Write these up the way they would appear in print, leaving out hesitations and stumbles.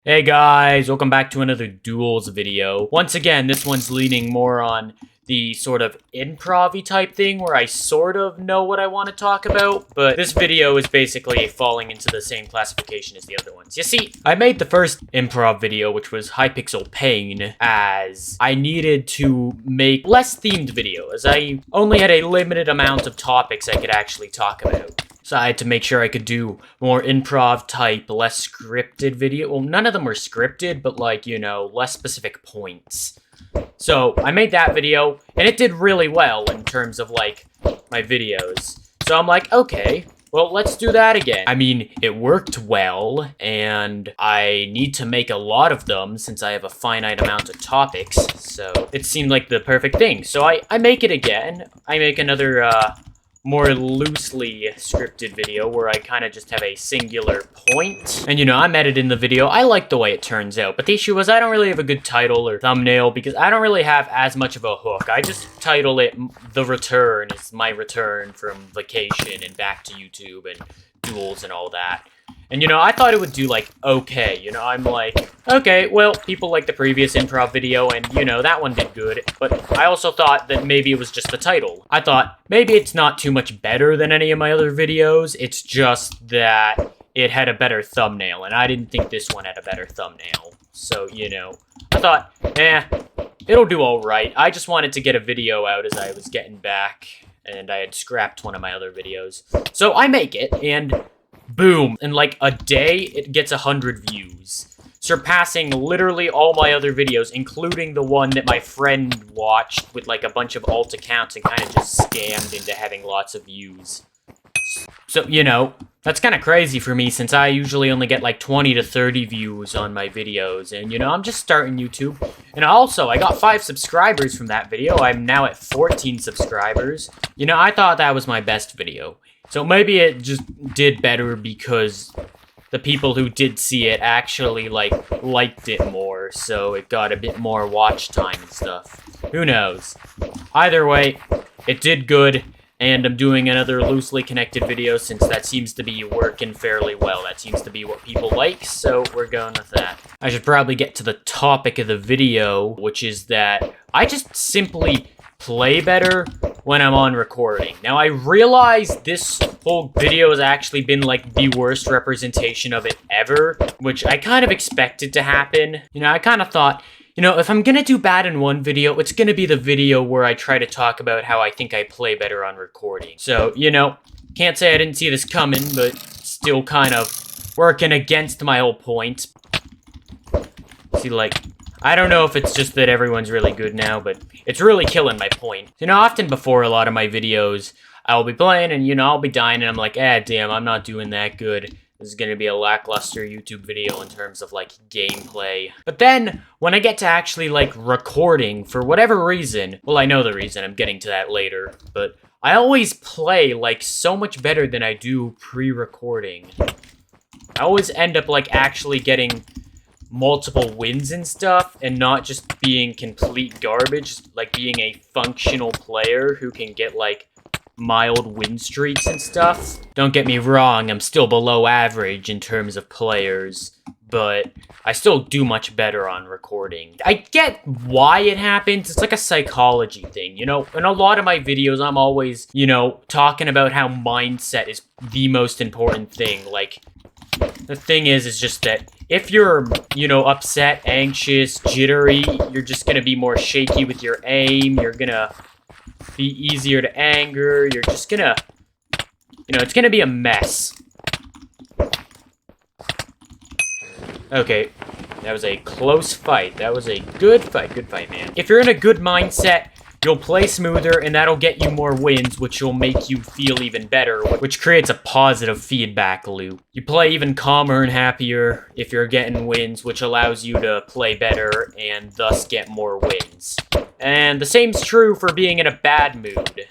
Hey guys, welcome back to another Duels video. Once again, this one's leaning more on the sort of improv-y type thing where I sort of know what I want to talk about, but this video is basically falling into the same classification as the other ones. You see, I made the first improv video, which was Hypixel Pain, as I needed to make less themed video, as I only had a limited amount of topics I could actually talk about. So I had to make sure I could do more improv type, less scripted video. Well, none of them were scripted, but like, you know, less specific points. So I made that video, and it did really well in terms of like my videos. So I'm like, okay, well, let's do that again. I mean, it worked well, and I need to make a lot of them since I have a finite amount of topics. So it seemed like the perfect thing. So I make it again. I make another, more loosely scripted video where I kind of just have a singular point. And you know, I'm editing the video. I like the way it turns out, but the issue was I don't really have a good title or thumbnail because I don't really have as much of a hook. I just title it The Return. It's my return from vacation and back to YouTube and duels and all that. And, you know, I thought it would do, like, okay. You know, I'm like, okay, well, people like the previous improv video, and, you know, that one did good. But I also thought that maybe it was just the title. I thought, maybe it's not too much better than any of my other videos. It's just that it had a better thumbnail, and I didn't think this one had a better thumbnail. So, you know, I thought, it'll do all right. I just wanted to get a video out as I was getting back, and I had scrapped one of my other videos. So I make it, and boom, in like a day, it gets 100 views, surpassing literally all my other videos, including the one that my friend watched with like a bunch of alt accounts and kind of just scammed into having lots of views. So, you know, that's kind of crazy for me since I usually only get like 20 to 30 views on my videos. And, you know, I'm just starting YouTube. And also, I got 5 subscribers from that video. I'm now at 14 subscribers. You know, I thought that was my best video. So maybe it just did better because the people who did see it actually, like, liked it more. So it got a bit more watch time and stuff. Who knows? Either way, it did good. And I'm doing another loosely connected video since that seems to be working fairly well. That seems to be what people like, so we're going with that. I should probably get to the topic of the video, which is that I just simply play better when I'm on recording. Now, I realize this whole video has actually been, like, the worst representation of it ever, which I kind of expected to happen. You know, I kind of thought, you know, if I'm gonna do bad in one video, it's gonna be the video where I try to talk about how I think I play better on recording. So, you know, can't say I didn't see this coming, but still kind of working against my whole point. See, like, I don't know if it's just that everyone's really good now, but it's really killing my point. You know, often before a lot of my videos, I'll be playing and, you know, I'll be dying and I'm like, damn, I'm not doing that good. This is going to be a lackluster YouTube video in terms of, like, gameplay. But then, when I get to actually, like, recording, for whatever reason, well, I know the reason, I'm getting to that later, but I always play, like, so much better than I do pre-recording. I always end up, like, actually getting multiple wins and stuff, and not just being complete garbage, like being a functional player who can get, like, mild win streaks and stuff. Don't get me wrong, I'm still below average in terms of players, but I still do much better on recording. I get why it happens. It's like a psychology thing, you know? In a lot of my videos, I'm always, you know, talking about how mindset is the most important thing. Like, the thing is just that if you're, you know, upset, anxious, jittery, you're just gonna be more shaky with your aim, you're gonna be easier to anger, you're just gonna, you know, it's gonna be a mess. Okay, that was a close fight. That was a good fight, man. If you're in a good mindset, you'll play smoother, and that'll get you more wins, which will make you feel even better, which creates a positive feedback loop. You play even calmer and happier if you're getting wins, which allows you to play better and thus get more wins. And the same's true for being in a bad mood.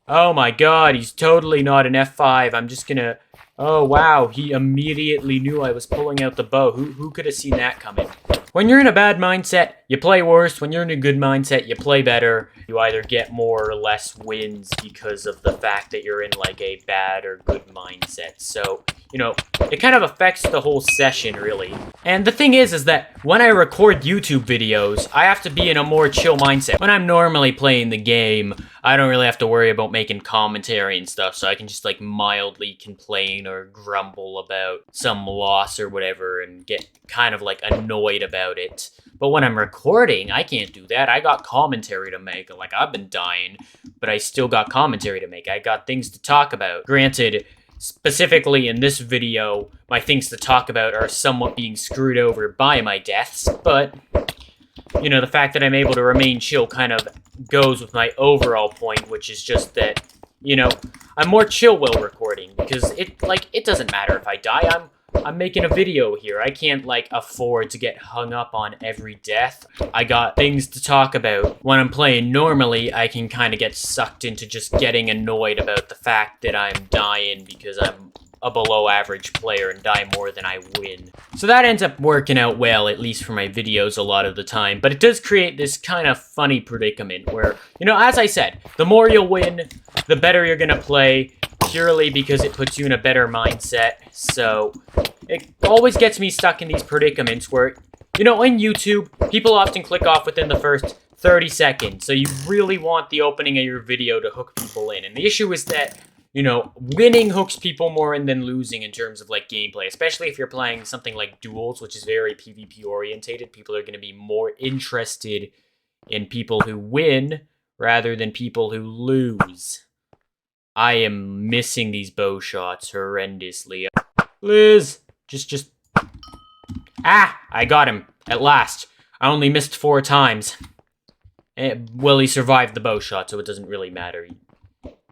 Oh my god, he's totally not an F5. I'm just gonna... Oh wow, he immediately knew I was pulling out the bow. Who could have seen that coming? When you're in a bad mindset, you play worse. When you're in a good mindset, you play better. You either get more or less wins because of the fact that you're in, like, a bad or good mindset. So, you know, it kind of affects the whole session, really. And the thing is that when I record YouTube videos, I have to be in a more chill mindset. When I'm normally playing the game, I don't really have to worry about making commentary and stuff, so I can just, like, mildly complain or grumble about some loss or whatever and get kind of, like, annoyed about it. But when I'm recording, I can't do that. I got commentary to make. Like, I've been dying, but I still got commentary to make. I got things to talk about. Granted, specifically in this video, my things to talk about are somewhat being screwed over by my deaths, but, you know, the fact that I'm able to remain chill kind of goes with my overall point, which is just that, you know, I'm more chill while recording, because it doesn't matter if I die. I'm making a video here. I can't, like, afford to get hung up on every death. I got things to talk about. When I'm playing normally, I can kind of get sucked into just getting annoyed about the fact that I'm dying because I'm a below average player and die more than I win. So that ends up working out well, at least for my videos a lot of the time. But it does create this kind of funny predicament where, you know, as I said, the more you'll win, the better you're gonna play, purely because it puts you in a better mindset. So it always gets me stuck in these predicaments where, you know, in YouTube, people often click off within the first 30 seconds. So you really want the opening of your video to hook people in. And the issue is that, you know, winning hooks people more in than losing in terms of, like, gameplay. Especially if you're playing something like Duels, which is very PvP orientated. People are going to be more interested in people who win rather than people who lose. I am missing these bow shots horrendously. Liz! Just... Ah! I got him. At last. I only missed 4 times. Well, he survived the bow shot, so it doesn't really matter.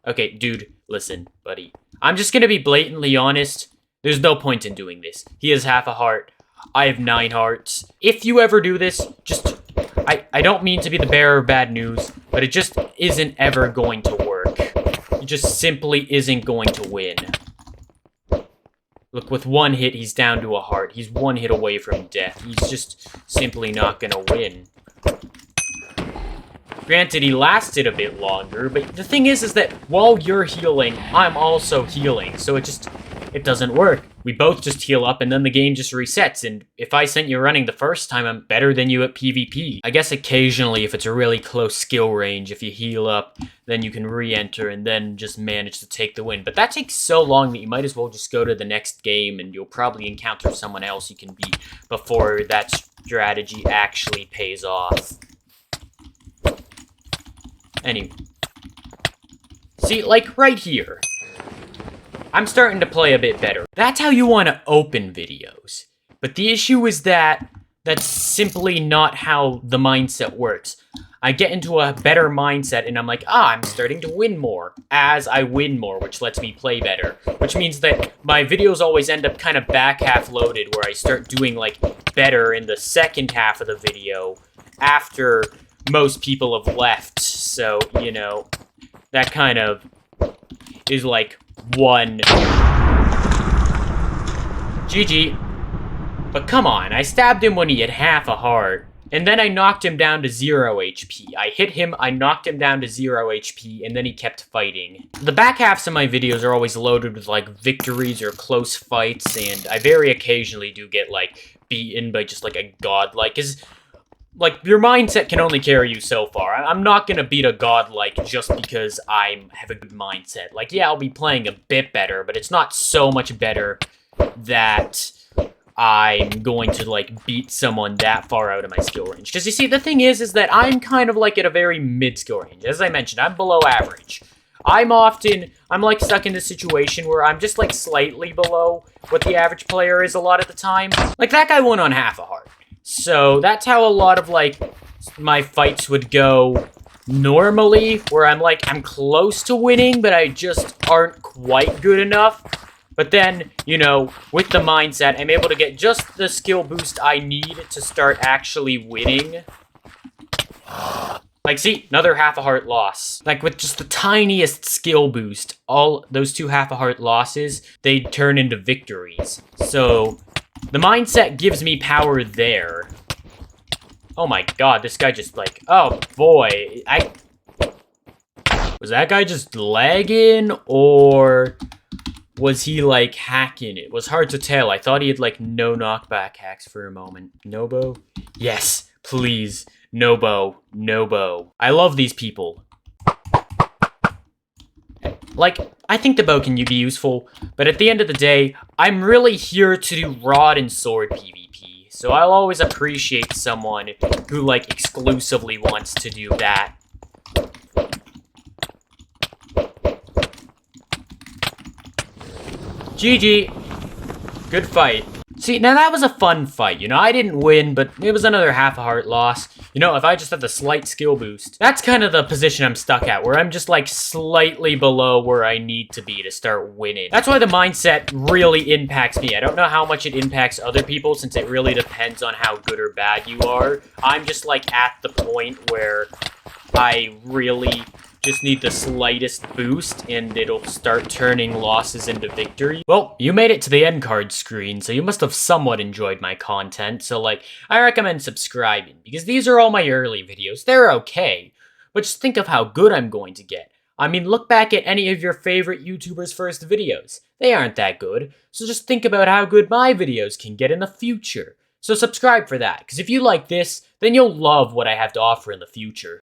Okay, dude, listen, buddy. I'm just gonna be blatantly honest. There's no point in doing this. He has half a heart. I have 9 hearts. If you ever do this, just... I don't mean to be the bearer of bad news, but it just isn't ever going to work. He just simply isn't going to win. Look, with 1 hit, he's down to a heart. He's 1 hit away from death. He's just simply not gonna win. Granted, he lasted a bit longer, but the thing is that while you're healing, I'm also healing, so it doesn't work. We both just heal up, and then the game just resets, and if I sent you running the first time, I'm better than you at PvP. I guess occasionally, if it's a really close skill range, if you heal up, then you can re-enter and then just manage to take the win. But that takes so long that you might as well just go to the next game, and you'll probably encounter someone else you can beat before that strategy actually pays off. Anyway. See, like, right here. I'm starting to play a bit better. That's how you want to open videos. But the issue is that that's simply not how the mindset works. I get into a better mindset and I'm like, I'm starting to win more as I win more, which lets me play better. Which means that my videos always end up kind of back half loaded where I start doing, like, better in the second half of the video after most people have left. So, you know, that kind of is like one GG. But come on, I stabbed him when he had half a heart. And then I knocked him down to 0 HP. I hit him, I knocked him down to 0 HP, and then he kept fighting. The back halves of my videos are always loaded with, like, victories or close fights, and I very occasionally do get, like, beaten by just, like, a godlike. 'Cause, like, your mindset can only carry you so far. I'm not gonna beat a godlike just because I have a good mindset. Like, yeah, I'll be playing a bit better, but it's not so much better that I'm going to, like, beat someone that far out of my skill range. Because, you see, the thing is that I'm kind of, like, at a very mid-skill range. As I mentioned, I'm below average. I'm, like, stuck in a situation where I'm just, like, slightly below what the average player is a lot of the time. Like, that guy won on half a heart. So, that's how a lot of, like, my fights would go normally, where I'm close to winning, but I just aren't quite good enough. But then, you know, with the mindset, I'm able to get just the skill boost I need to start actually winning. Like, see, another half a heart loss. Like, with just the tiniest skill boost, all those 2 half a heart losses, they turn into victories. So, the mindset gives me power there. Oh my god, this guy just, like, oh boy, was that guy just lagging, or... was he, like, hacking? It was hard to tell. I thought he had, like, no knockback hacks for a moment. Nobo? Yes, please. Nobo. Nobo. I love these people. Like, I think the bow can be useful, but at the end of the day, I'm really here to do rod and sword PvP. So I'll always appreciate someone who, like, exclusively wants to do that. GG. Good fight. See, now that was a fun fight, you know, I didn't win, but it was another half a heart loss. You know, if I just had the slight skill boost. That's kind of the position I'm stuck at, where I'm just, like, slightly below where I need to be to start winning. That's why the mindset really impacts me. I don't know how much it impacts other people, since it really depends on how good or bad you are. I'm just, like, at the point where I really just need the slightest boost, and it'll start turning losses into victory. Well, you made it to the end card screen, so you must have somewhat enjoyed my content, so, like, I recommend subscribing, because these are all my early videos. They're okay, but just think of how good I'm going to get. I mean, look back at any of your favorite YouTubers' first videos. They aren't that good, so just think about how good my videos can get in the future. So subscribe for that, because if you like this, then you'll love what I have to offer in the future.